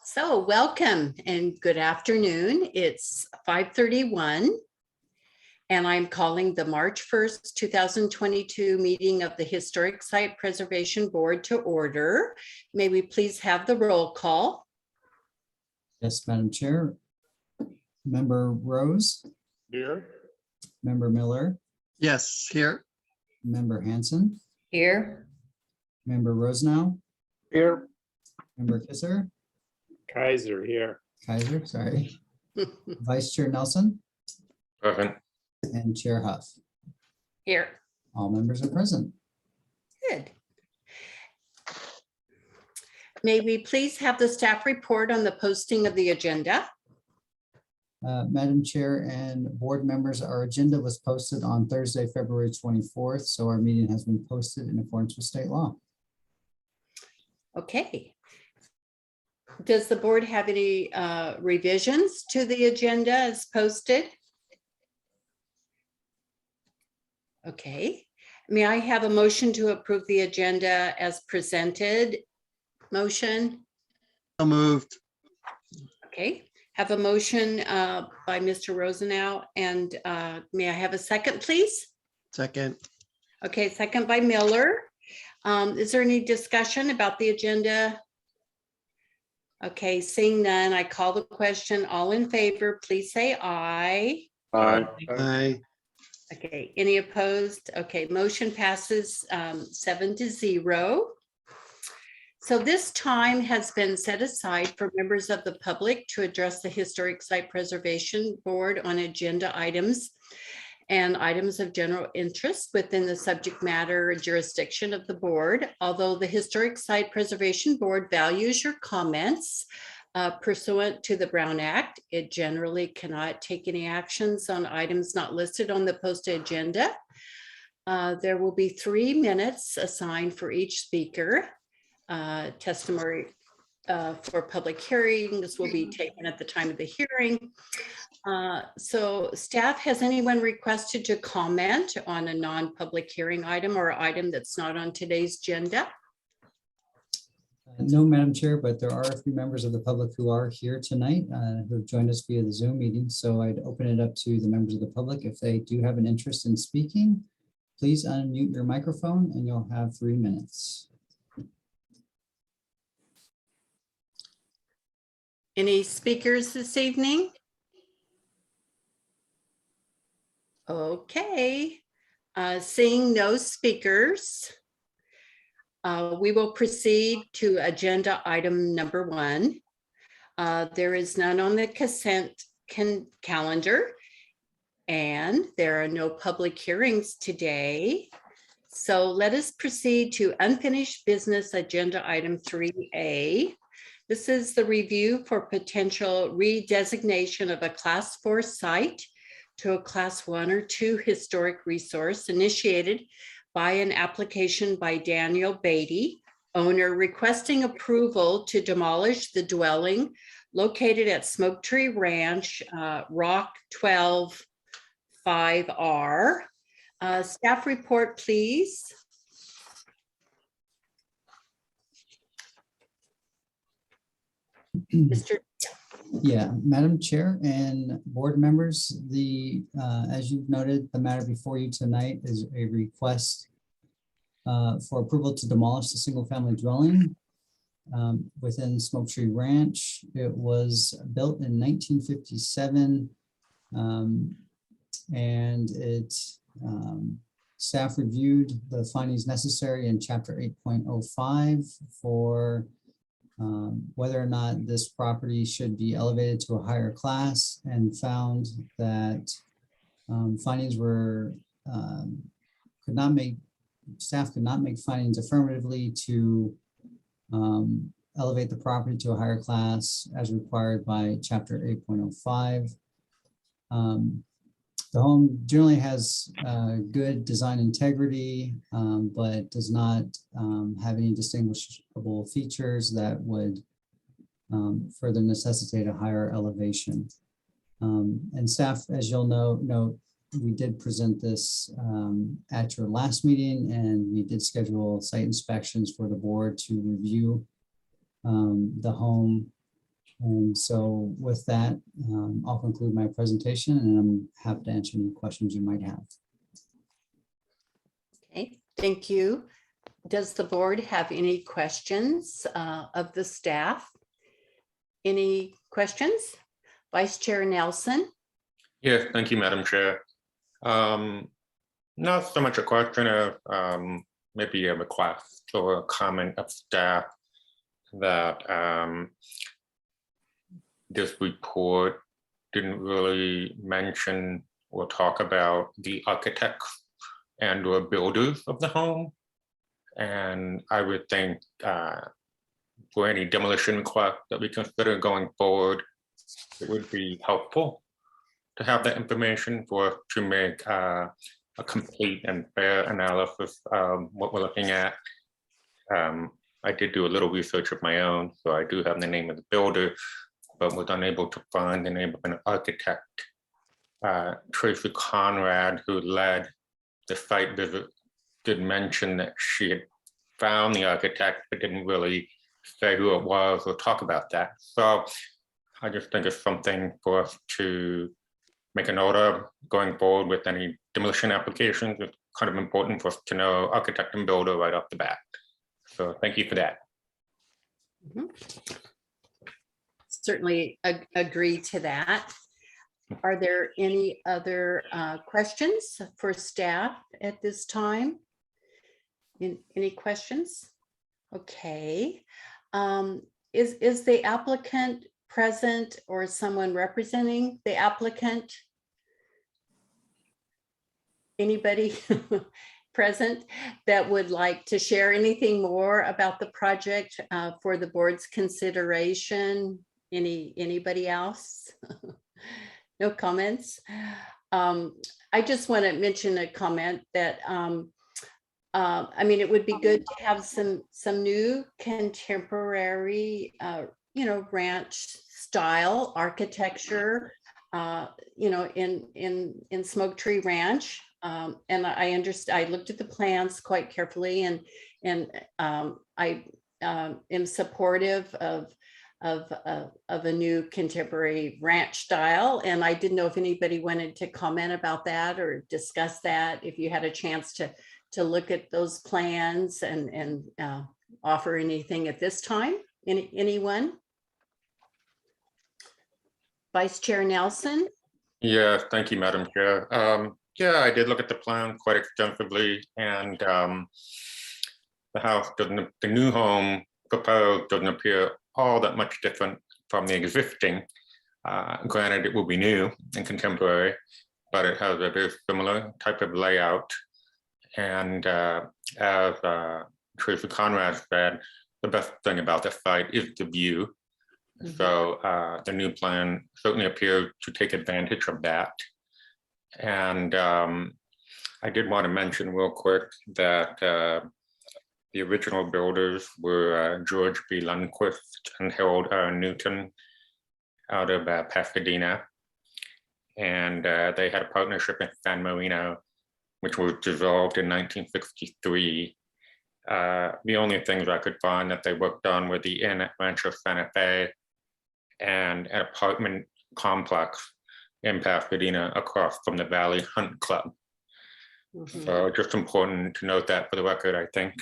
So welcome and good afternoon. It's 5:31 and I'm calling the March 1st, 2022 meeting of the Historic Site Preservation Board to order. May we please have the roll call? Yes, Madam Chair. Member Rose. Here. Member Miller. Yes, here. Member Hanson. Here. Member Rosenau. Here. Member Kisser. Kaiser here. Kaiser, sorry. Vice Chair Nelson. Present. And Chair Huff. Here. All members are present. Good. May we please have the staff report on the posting of the agenda? Madam Chair and board members, our agenda was posted on Thursday, February 24th, so our meeting has been posted in accordance with state law. Okay. Does the board have any revisions to the agenda as posted? Okay. May I have a motion to approve the agenda as presented? Motion? So moved. Okay. Have a motion by Mr. Rosenau, and may I have a second, please? Second. Okay, second by Miller. Is there any discussion about the agenda? Okay, seeing none, I call the question. All in favor, please say aye. Aye. Aye. Okay, any opposed? Okay, motion passes 7-0. So this time has been set aside for members of the public to address the Historic Site Preservation Board on agenda items and items of general interest within the subject matter jurisdiction of the board. Although the Historic Site Preservation Board values your comments pursuant to the Brown Act, it generally cannot take any actions on items not listed on the posted agenda. There will be 3 minutes assigned for each speaker. Testimony for public hearings will be taken at the time of the hearing. So staff, has anyone requested to comment on a non-public hearing item or item that's not on today's agenda? No, Madam Chair, but there are a few members of the public who are here tonight who have joined us via the Zoom meeting. So I'd open it up to the members of the public. If they do have an interest in speaking, please unmute your microphone and you'll have 3 minutes. Any speakers this evening? Okay, seeing no speakers, we will proceed to agenda item number 1. There is none on the consent calendar, and there are no public hearings today. So let us proceed to unfinished business agenda item 3A. This is the review for potential redesignation of a Class 4 site to a Class 1 or 2 historic resource initiated by an application by Daniel Beatty, owner, requesting approval to demolish the dwelling located at Smoke Tree Ranch, Rock 12 5R. Staff report, please. Mr. Yeah, Madam Chair and board members, as you've noted, the matter before you tonight is a request for approval to demolish the single-family dwelling within Smoke Tree Ranch. It was built in 1957, and staff reviewed the findings necessary in Chapter 8.05 for whether or not this property should be elevated to a higher class, and found that findings were staff could not make findings affirmatively to elevate the property to a higher class as required by Chapter 8.05. The home generally has good design integrity, but does not have any distinguishable features that would further necessitate a higher elevation. And staff, as you'll note, we did present this at your last meeting, and we did schedule site inspections for the board to review the home. And so with that, I'll conclude my presentation, and I'm happy to answer any questions you might have. Okay, thank you. Does the board have any questions of the staff? Any questions? Vice Chair Nelson? Yes, thank you, Madam Chair. Not so much a question of maybe a request or a comment of staff that this report didn't really mention or talk about the architects and or builders of the home. And I would think for any demolition request that we consider going forward, it would be helpful to have that information for us to make a complete and fair analysis of what we're looking at. I did do a little research of my own, so I do have the name of the builder, but was unable to find the name of an architect. Tracy Conrad, who led the site visit, did mention that she had found the architect, but didn't really say who it was or talk about that. So I just think it's something for us to make a note of going forward with any demolition applications. It's kind of important for us to know architect and builder right off the bat. So thank you for that. Mhm. Certainly agree to that. Are there any other questions for staff at this time? Any questions? Okay. Is the applicant present or someone representing the applicant? Anybody present that would like to share anything more about the project for the board's consideration? Anybody else? No comments. I just want to mention a comment that I mean, it would be good to have some new contemporary, ranch style architecture, in Smoke Tree Ranch. And I looked at the plans quite carefully, and I am supportive of a new contemporary ranch style. And I didn't know if anybody wanted to comment about that or discuss that, if you had a chance to look at those plans and offer anything at this time. Anyone? Vice Chair Nelson? Yeah, thank you, Madam Chair. Yeah, I did look at the plan quite extensively, and the house doesn't, the new home proposed doesn't appear all that much different from the existing. Granted, it will be new and contemporary, but it has a very similar type of layout. And as Tracy Conrad said, the best thing about the site is the view. Mm-hmm. So the new plan certainly appears to take advantage of that. And I did want to mention real quick that the original builders were George B. Lundquist and Harold R. Newton out of Pasadena. And they had a partnership in San Marino, which was dissolved in 1963. The only things I could find that they worked on were the Inn at Rancho Santa Fe and an apartment complex in Pasadena across from the Valley Hunt Club. Mm-hmm. So just important to note that for the record, I think.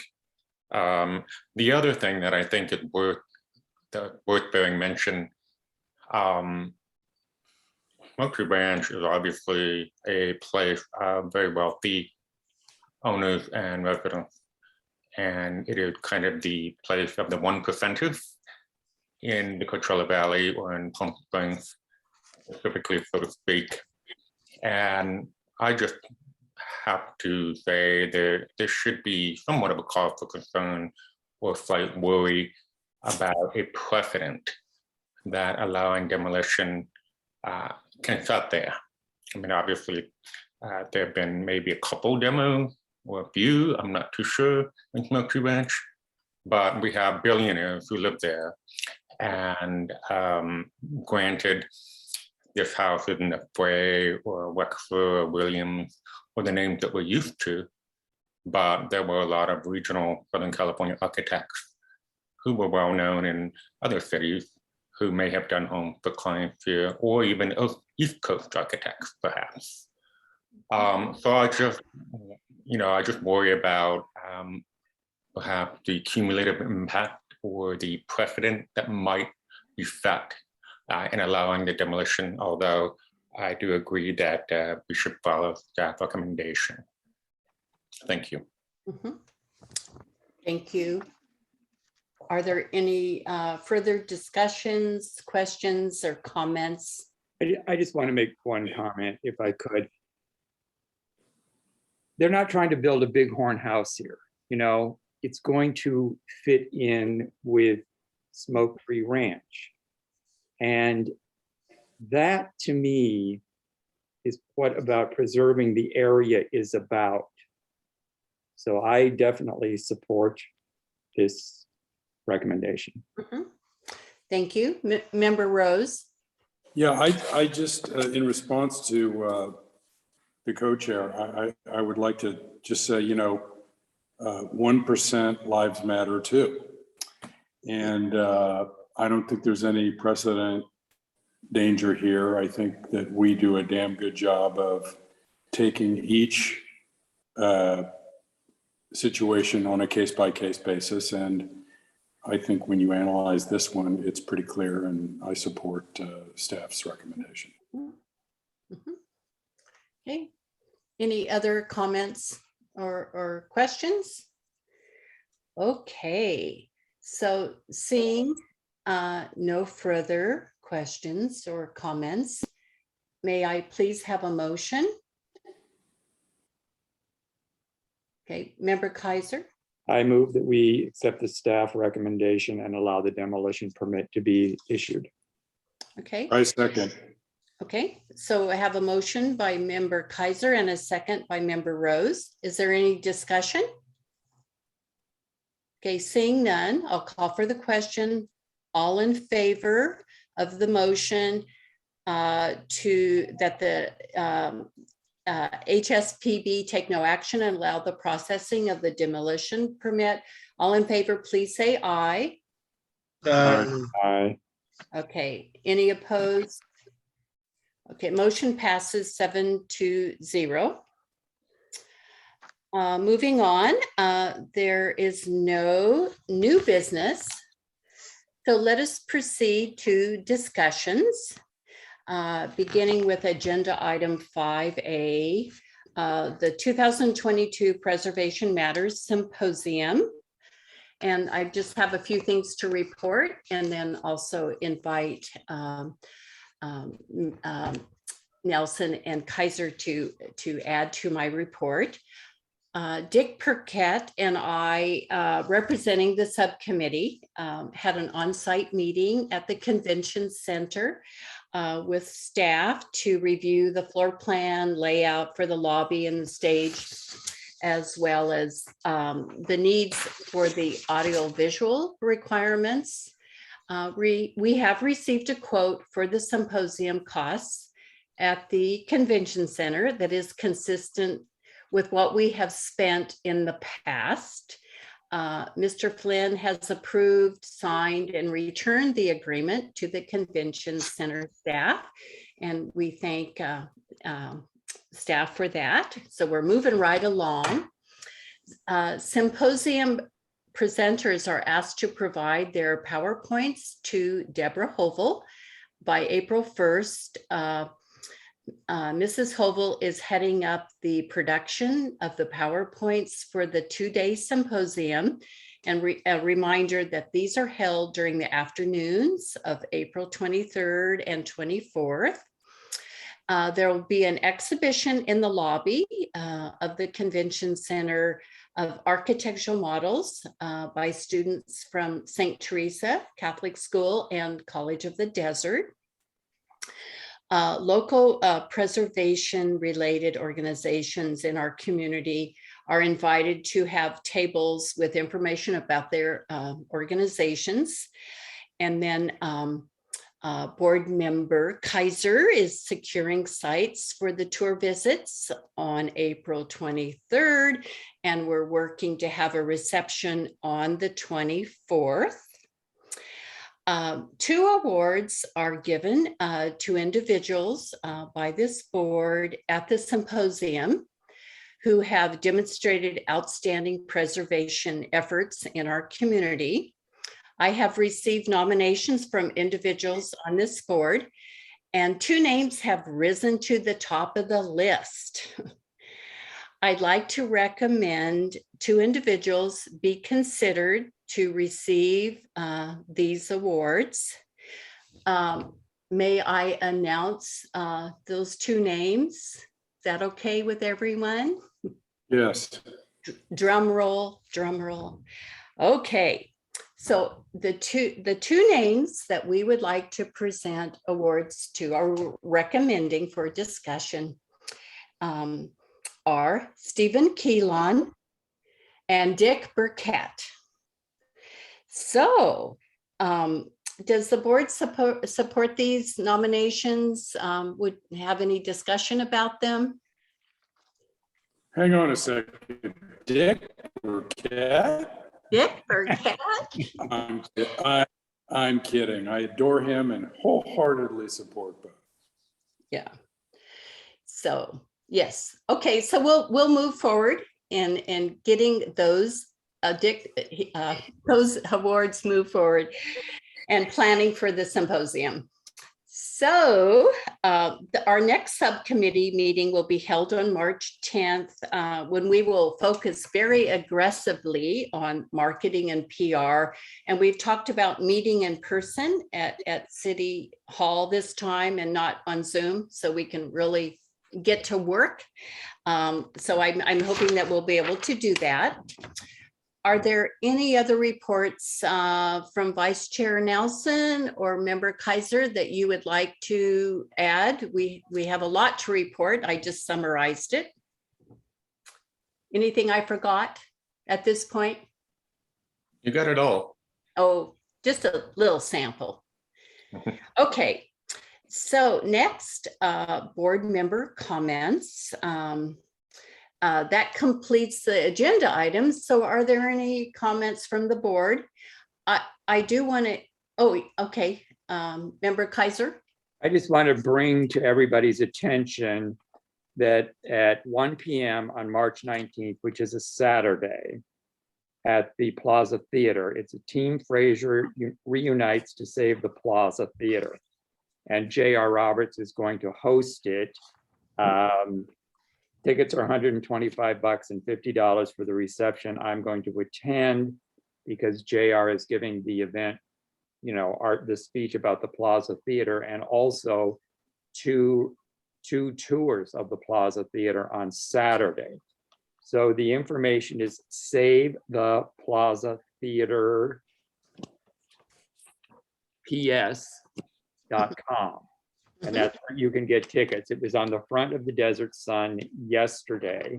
The other thing that I think is worth bearing mention, Smoke Tree Ranch is obviously a place of very wealthy owners and residents. And it is kind of the place of the 1%ers in the Coachella Valley or in Palm Springs, specifically, so to speak. And I just have to say there should be somewhat of a cause for concern or slight worry about a precedent that allowing demolition can start there. I mean, obviously, there have been maybe a couple demos or a few, I'm not too sure, in Smoke Tree Ranch, but we have billionaires who live there. And granted, this house isn't a Frey or a Wexler or Williams or the names that we're used to, but there were a lot of regional Southern California architects who were well-known in other cities who may have done homes for clients here, or even East Coast architects, perhaps. So I just worry about perhaps the cumulative impact or the precedent that might be set in allowing the demolition, although I do agree that we should follow staff recommendation. Thank you. Mhm. Thank you. Are there any further discussions, questions, or comments? I just want to make one comment, if I could. They're not trying to build a bighorn house here. You know, it's going to fit in with Smoke Free Ranch. And that, to me, is what about preserving the area is about. So I definitely support this recommendation. Mhm. Thank you. Member Rose. Yeah, I just, in response to the co-chair, I would like to just say, 1% lives matter too. And I don't think there's any precedent danger here. I think that we do a damn good job of taking each situation on a case-by-case basis. And I think when you analyze this one, it's pretty clear, and I support staff's recommendation. Mhm. Okay. Any other comments or questions? Okay. So seeing no further questions or comments, may I please have a motion? Okay, Member Kaiser. I move that we accept the staff recommendation and allow the demolition permit to be issued. Okay. I second. Okay, so I have a motion by Member Kaiser and a second by Member Rose. Is there any discussion? Okay, seeing none, I'll call for the question. All in favor of the motion that the HSPB take no action and allow the processing of the demolition permit. All in favor, please say aye. Aye. Okay, any opposed? Okay, motion passes 7-0. Moving on, there is no new business. So let us proceed to discussions, beginning with agenda item 5A, the 2022 Preservation Matters Symposium. And I just have a few things to report, and then also invite Nelson and Kaiser to add to my report. Dick Perquette and I, representing the subcommittee, had an on-site meeting at the convention center with staff to review the floor plan layout for the lobby and the stage, as well as the needs for the audio-visual requirements. We have received a quote for the symposium costs at the convention center that is consistent with what we have spent in the past. Mr. Flynn has approved, signed, and returned the agreement to the convention center staff, and we thank staff for that. So we're moving right along. Symposium presenters are asked to provide their PowerPoints to Deborah Hovel by April 1st. Mrs. Hovel is heading up the production of the PowerPoints for the 2-day symposium, and a reminder that these are held during the afternoons of April 23rd and 24th. There will be an exhibition in the lobby of the convention center of architectural models by students from St. Teresa Catholic School and College of the Desert. Local preservation related organizations in our community are invited to have tables with information about their organizations. And then board member Kaiser is securing sites for the tour visits on April 23rd, and we're working to have a reception on the 24th. Two awards are given to individuals by this board at the symposium who have demonstrated outstanding preservation efforts in our community. I have received nominations from individuals on this board, and two names have risen to the top of the list. I'd like to recommend two individuals be considered to receive these awards. May I announce those two names? Is that okay with everyone? Yes. Drum roll, drum roll. Okay, so the two names that we would like to present awards to, are recommending for discussion, are Stephen Keelan and Dick Burkett. So does the board support these nominations? Would have any discussion about them? Hang on a second. Dick Burkett? Dick Burkett? I'm kidding. I adore him and wholeheartedly support both. Yeah. So yes. Okay. So we'll move forward in getting those those awards move forward and planning for the symposium. So our next subcommittee meeting will be held on March 10th, when we will focus very aggressively on marketing and PR. And we've talked about meeting in person at City Hall this time and not on Zoom, so we can really get to work. So I'm hoping that we'll be able to do that. Are there any other reports from Vice Chair Nelson or Member Kaiser that you would like to add? We have a lot to report. I just summarized it. Anything I forgot at this point? You got it all. Oh, just a little sample. Okay, so next, board member comments. That completes the agenda items. So are there any comments from the board? I do want to, oh, okay. Member Kaiser? I just want to bring to everybody's attention that at 1 p.m. on March 19th, which is a Saturday, at the Plaza Theater, it's a Team Fraser reunites to save the Plaza Theater. And J.R. Roberts is going to host it. Tickets are $125 and $50 for the reception. I'm going to attend because JR is giving the event, you know, the speech about the Plaza Theater, and also two tours of the Plaza Theater on Saturday. So the information is Save the Plaza Theater PS.com. And that's where you can get tickets. It was on the front of the Desert Sun yesterday.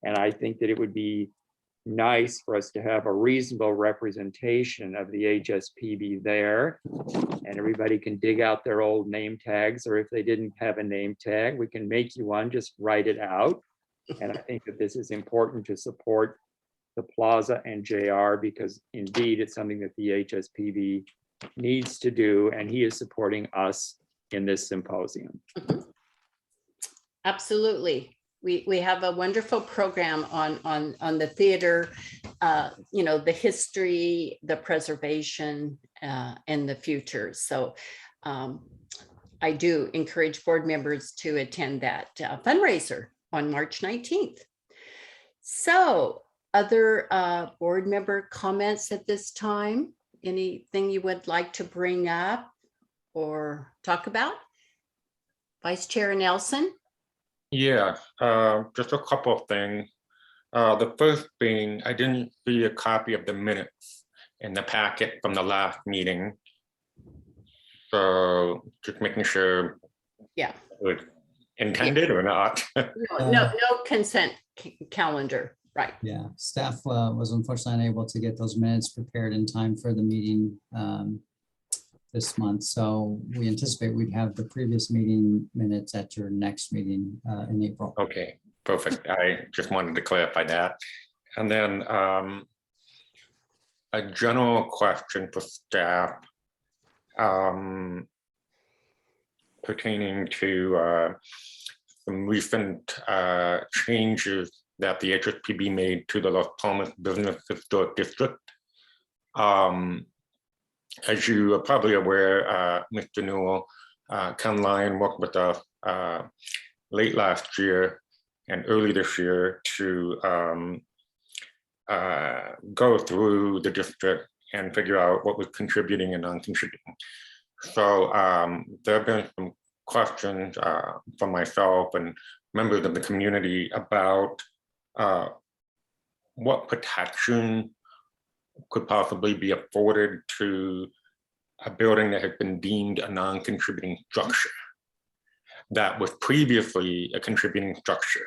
And I think that it would be nice for us to have a reasonable representation of the HSPB there. And everybody can dig out their old name tags, or if they didn't have a name tag, we can make you one, just write it out. And I think that this is important to support the Plaza and JR, because indeed it's something that the HSPB needs to do, and he is supporting us in this symposium. Absolutely. We have a wonderful program on the theater, you know, the history, the preservation, and the future. So I do encourage board members to attend that fundraiser on March 19th. So other board member comments at this time? Anything you would like to bring up or talk about? Vice Chair Nelson? Yeah, just a couple of things. The first being, I didn't see a copy of the minutes in the packet from the last meeting. So just making sure. Yeah. It was intended or not. No consent calendar, right? Yeah, staff was unfortunately unable to get those minutes prepared in time for the meeting this month. So we anticipate we'd have the previous meeting minutes at your next meeting in April. Okay, perfect. I just wanted to clarify that. And then a general question for staff. pertaining to some recent changes that the HSPB made to the Las Palmas Business Historic District. As you are probably aware, Mr. Newell, Ken Lyon worked with us late last year and early this year to go through the district and figure out what was contributing and non-contributing. So there have been some questions from myself and members of the community about what protection could possibly be afforded to a building that has been deemed a non-contributing structure that was previously a contributing structure.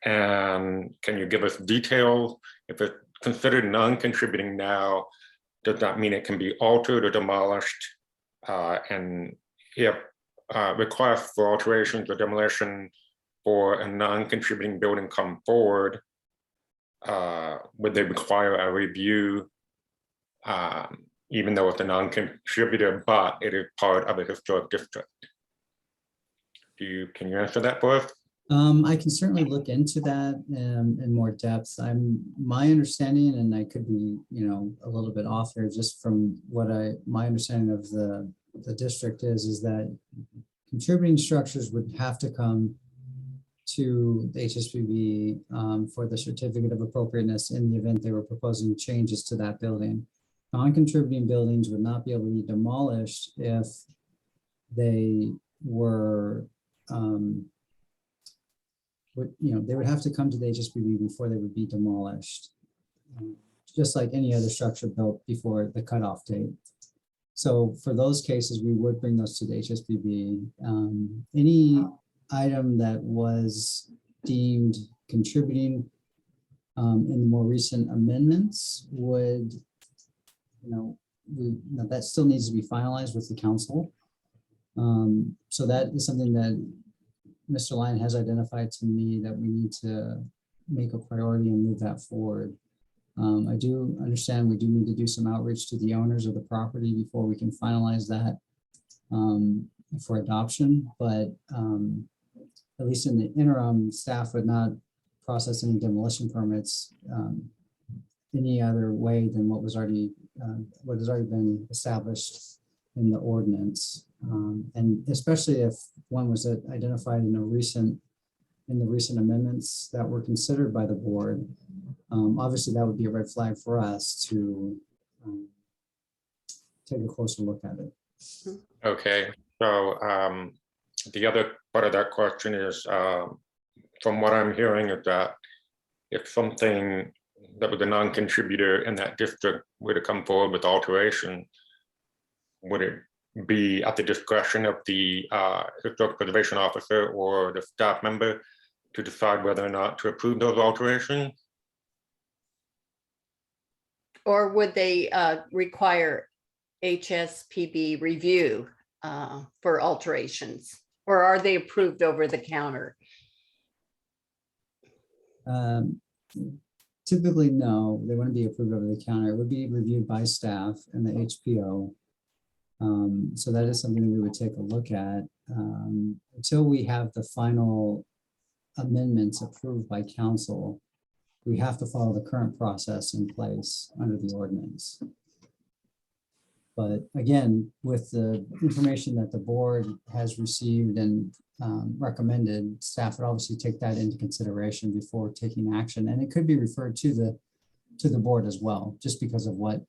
And can you give us details? If it's considered non-contributing now, does that mean it can be altered or demolished? And if requests for alterations or demolition for a non-contributing building come forward, would they require a review, even though it's a non-contributor, but it is part of a historic district? Can you answer that for us? I can certainly look into that in more depth. My understanding, and I could be, a little bit off here, just from what my understanding of the district is that contributing structures would have to come to the HSPB for the certificate of appropriateness in the event they were proposing changes to that building. Non-contributing buildings would not be able to be demolished if they were, they would have to come to the HSPB before they would be demolished, just like any other structure built before the cutoff date. So for those cases, we would bring those to the HSPB. Any item that was deemed contributing in the more recent amendments would, that still needs to be finalized with the council. So that is something that Mr. Lyon has identified to me that we need to make a priority and move that forward. I do understand we do need to do some outreach to the owners of the property before we can finalize that for adoption, but at least in the interim, staff would not process any demolition permits any other way than what has already been established in the ordinance. And especially if one was identified in the recent amendments that were considered by the board, obviously that would be a red flag for us to take a closer look at it. Okay, so the other part of that question is, from what I'm hearing, is that if something that was a non-contributor in that district were to come forward with alteration, would it be at the discretion of the historic preservation officer or the staff member to decide whether or not to approve those alterations? Or would they require HSPB review for alterations? Or are they approved over the counter? Typically, no, they wouldn't be approved over the counter. It would be reviewed by staff and the HPO. So that is something we would take a look at. Until we have the final amendments approved by council, we have to follow the current process in place under the ordinance. But again, with the information that the board has received and recommended, staff would obviously take that into consideration before taking action. And it could be referred to the board as well, just because of what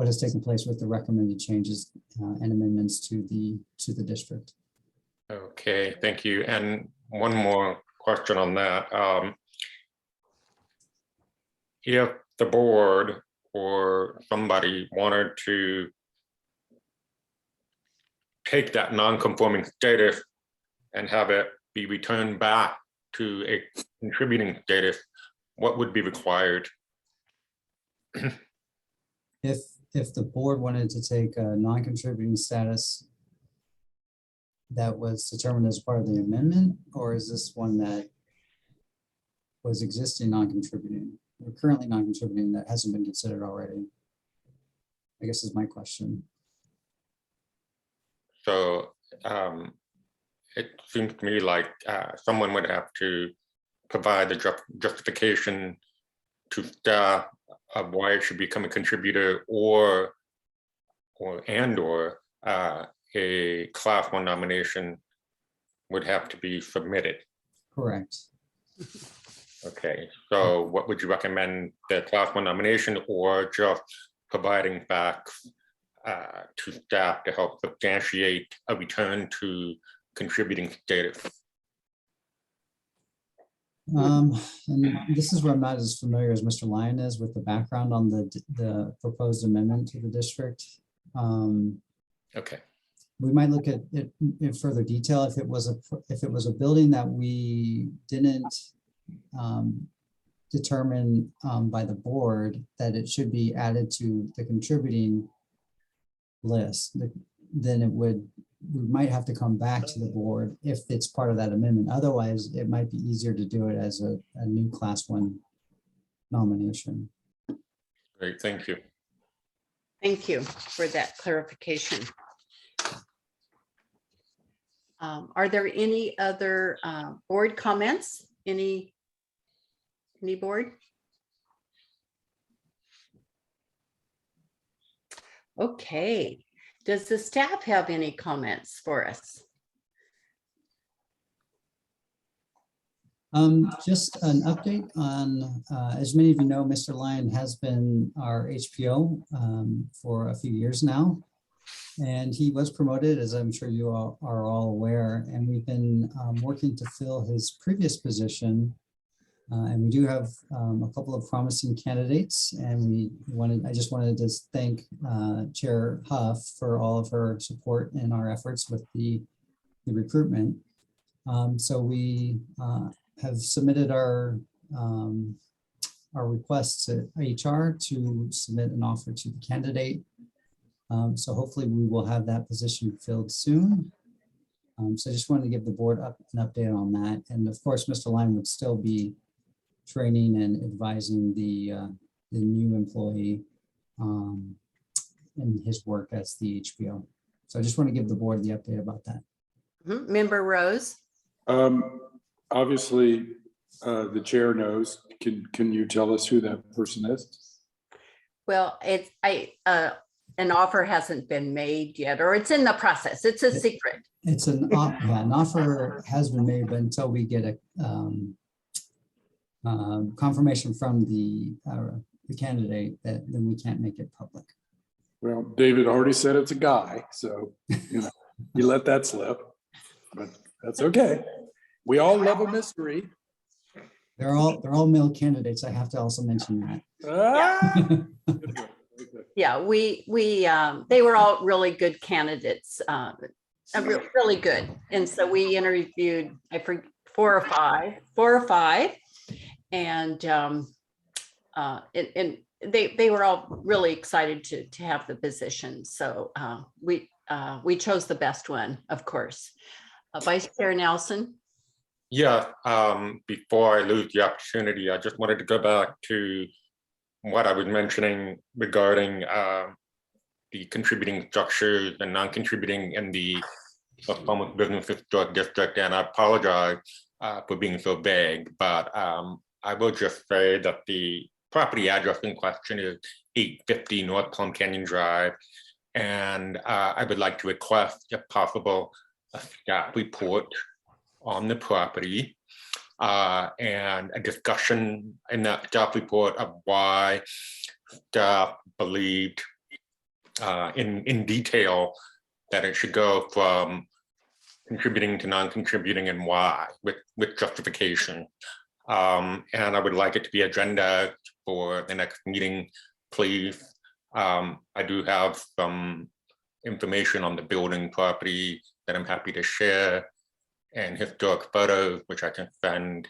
has taken place with the recommended changes and amendments to the district. Okay, thank you. And one more question on that. If the board or somebody wanted to take that non-conforming status and have it be returned back to a contributing status, what would be required? If the board wanted to take a non-contributing status that was determined as part of the amendment, or is this one that was existing non-contributing or currently non-contributing that hasn't been considered already? I guess is my question. So it seems to me like someone would have to provide the justification to staff of why it should become a contributor, or a class 1 nomination would have to be submitted. Correct. Okay, so what would you recommend, the class 1 nomination, or just providing facts to staff to help substantiate a return to contributing status? And this is where I'm not as familiar as Mr. Lyon is with the background on the proposed amendment to the district. Okay, We might look at it in further detail if it was a building that we didn't determine by the board that it should be added to the contributing list, then we might have to come back to the board if it's part of that amendment. Otherwise, it might be easier to do it as a new class 1 nomination. great, thank you. Thank you for that clarification. Are there any other board comments? Any board? Okay. Does the staff have any comments for us? Just an update on, as many of you know, Mr. Lyon has been our HPO for a few years now. And he was promoted, as I'm sure you all are all aware, and we've been working to fill his previous position. And we do have a couple of promising candidates, and I just wanted to thank Chair Huff for all of her support in our efforts with the recruitment. So we have submitted our requests to HR to submit an offer to the candidate. So hopefully we will have that position filled soon. So I just wanted to give the board an update on that. And of course, Mr. Lyon would still be training and advising the new employee in his work as the HPO. So I just want to give the board the update about that. Member Rose? Obviously, the chair knows. Can you tell us who that person is? Well, an offer hasn't been made yet, or it's in the process. It's a secret. It's an offer has been made, but until we get a confirmation from the candidate, then we can't make it public. Well, David already said it's a guy, so you let that slip, but that's okay. We all love a mystery. They're all male candidates. I have to also mention that. Yeah, they were all really good candidates, really good. And so we interviewed, I forget, four or five, and they were all really excited to have the position. So we chose the best one, of course. Vice Chair Nelson. Yeah, before I lose the opportunity, I just wanted to go back to what I was mentioning regarding the contributing structures and non-contributing in the Public Business Historic District. And I apologize for being so vague, but I will just say that the property address in question is 850 North Plum Canyon Drive. And I would like to request, if possible, a staff report on the property and a discussion in that staff report of why staff believed in detail that it should go from contributing to non-contributing and why, with justification. And I would like it to be agenda for the next meeting, please. I do have some information on the building property that I'm happy to share, and historic photos, which I can send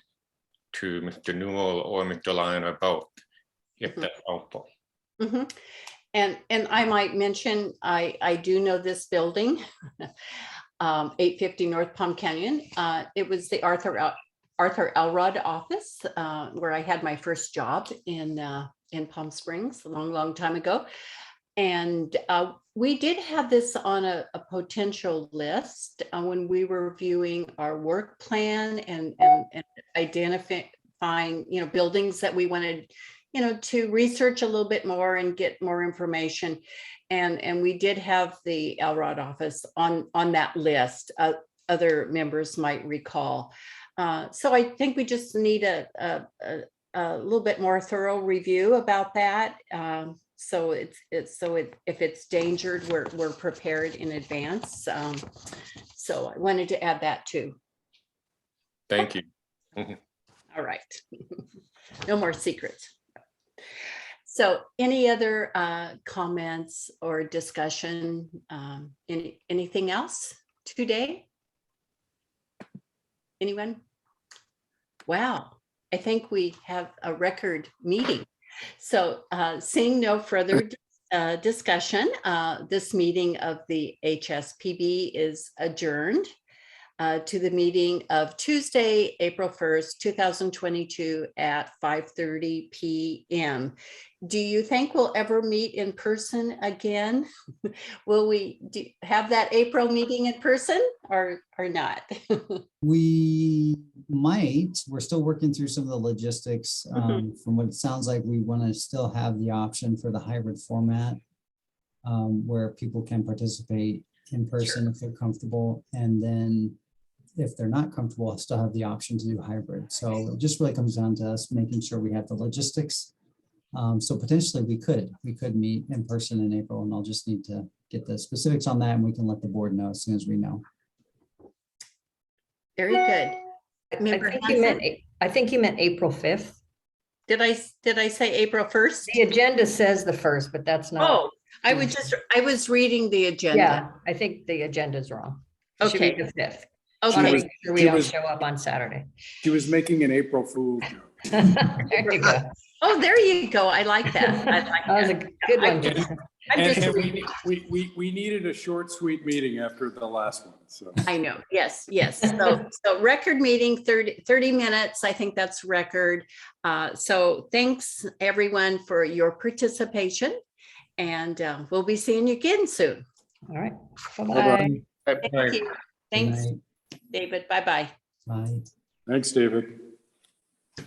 to Mr. Newell or Mr. Lyon or both, if that's helpful. And I might mention, I do know this building, 850 North Palm Canyon. It was the Arthur Elrod office, where I had my first job in Palm Springs a long time ago. And we did have this on a potential list when we were reviewing our work plan and identifying, buildings that we wanted, to research a little bit more and get more information. And we did have the Elrod office on that list. Other members might recall. So I think we just need a little bit more thorough review about that. So if it's endangered, we're prepared in advance. So I wanted to add that too. Thank you. All right. No more secrets. So any other comments or discussion? Anything else today? Anyone? Wow, I think we have a record meeting. So seeing no further discussion, this meeting of the HSPB is adjourned to the meeting of Tuesday, April 1st, 2022 at 5:30 p.m. Do you think we'll ever meet in person again? Will we have that April meeting in person or not? We might, we're still working through some of the logistics. From what it sounds like, we want to still have the option for the hybrid format where people can participate in person if they're comfortable. And then if they're not comfortable, still have the option to do hybrid. So it just really comes down to us making sure we have the logistics. So potentially we could meet in person in April, and I'll just need to get the specifics on that and we can let the board know as soon as we know. Very good. I think you meant April 5th. Did I say April 1st? The agenda says the 1st, but that's not. Oh, I was reading the agenda. Yeah, I think the agenda's wrong. It should be Okay. the 5th. Okay. Make sure we She don't was- show up on Saturday. She was making an April Fool joke. There you go. Oh, there you go. I like that. I like That was a that. good one, I'm Jason. just And reading. we needed a short, sweet meeting after the last one, so. I know. Yes. So record meeting, 30 minutes. I think that's record. So thanks everyone for your participation, and we'll be seeing you again soon. All right. Bye-bye. Bye-bye. Thank you. Thanks, Good night. David. Bye-bye. Bye. Thanks, David.